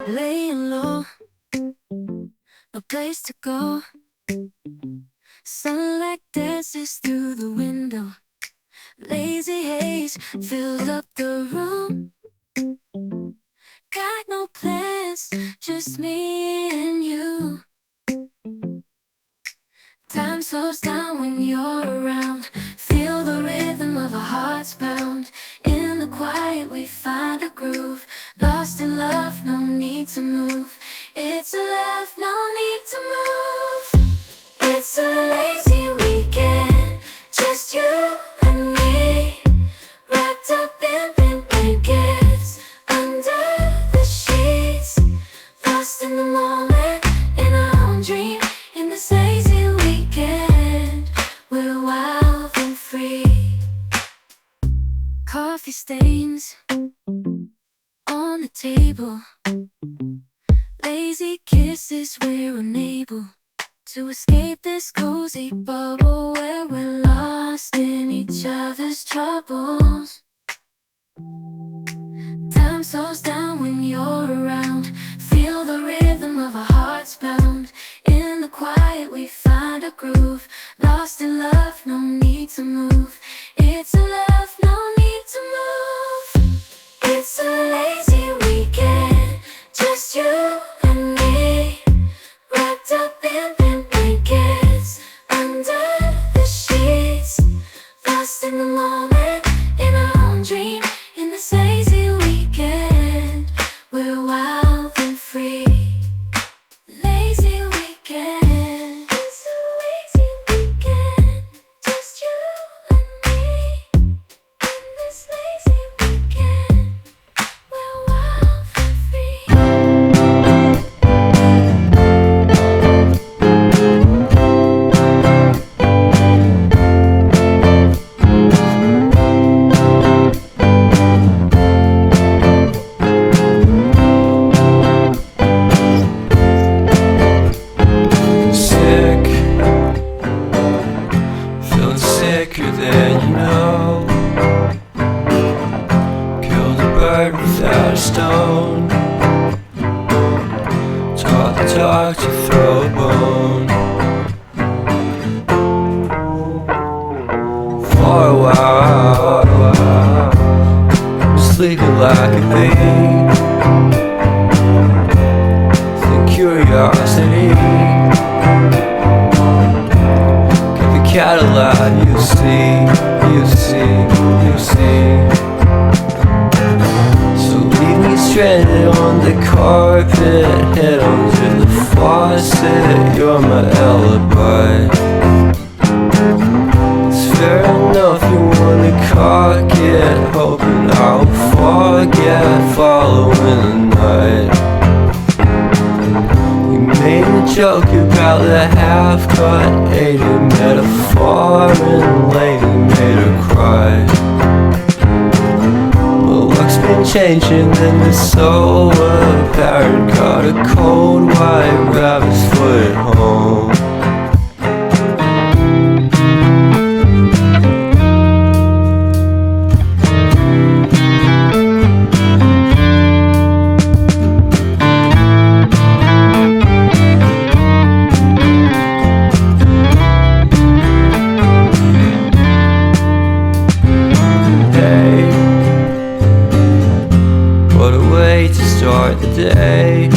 Laying low, no place to go. Sunlight dances through the window. Lazy haze fills up the room. Got no plans, just me and you. Time slows down when you're around. Feel the rhythm of our hearts pound. In the quiet we find a groove. Lost in love, no need to move. It's a love, no need to move. It's a lazy weekend, just you and me. Wrapped up in pink blankets, under the sheets. Lost in the moment, in our own dream. In this lazy weekend, we're wild and free. Coffee stains on the table. Lazy kisses, we're unable to escape this cozy bubble where we're lost in each other's troubles. Time slows down when you're around. Feel the rhythm of our hearts pound. In the quiet we find a groove. Lost in love, no need to move. It's a love, no need to move. It's a lazy weekend, just you and me. Wrapped up in pink blankets, under the sheets. Lost in the moment, in our own dream. In this lazy weekend, we're wild and free. Lazy weekend, it's a lazy weekend, just you and me. In this lazy weekend, we're wild and free. Sick, feeling sicker than you know. Killed a bird without a stone. Talk the talk to throw a bone. For a while, sleeping like a babe. The curiosity. Cadillac, you see. So leave me stranded on the carpet, head under the faucet. You're my alibi. It's fair enough you wanna cock it, hoping I'll forget following the night. Made a joke about the half-cut, ate a metaphor and lady made her cry. My luck's been changing and it's so apparent. Caught a cold white rabbit's foot at home. What a way to start the day.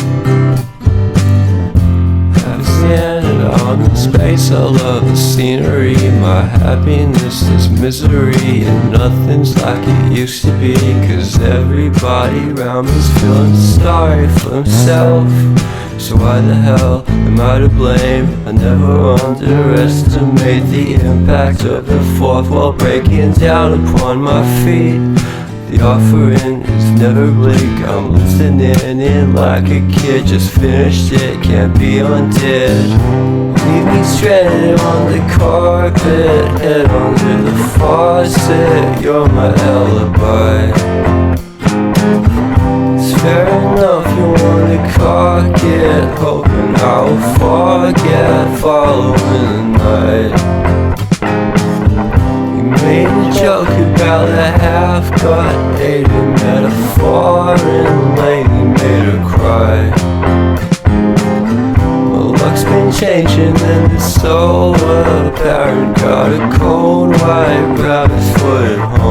Haven't standing on the space. I love the scenery. My happiness is misery, and nothing's like it used to be. Cause everybody around me's feeling sorry for himself. So why the hell am I to blame? I never underestimate the impact of the fourth wall breaking down upon my feet. The offering is never bleak. I'm listening in like a kid. Just finished it, can't be undid. Leave me stranded on the carpet, head under the faucet. You're my alibi. It's fair enough you wanna cock it, hoping I'll forget following the night. You made a joke about the half-cut hated metaphor, and lately made her cry. My luck's been changing and it's so apparent. Got a cold white rabbit's foot at home.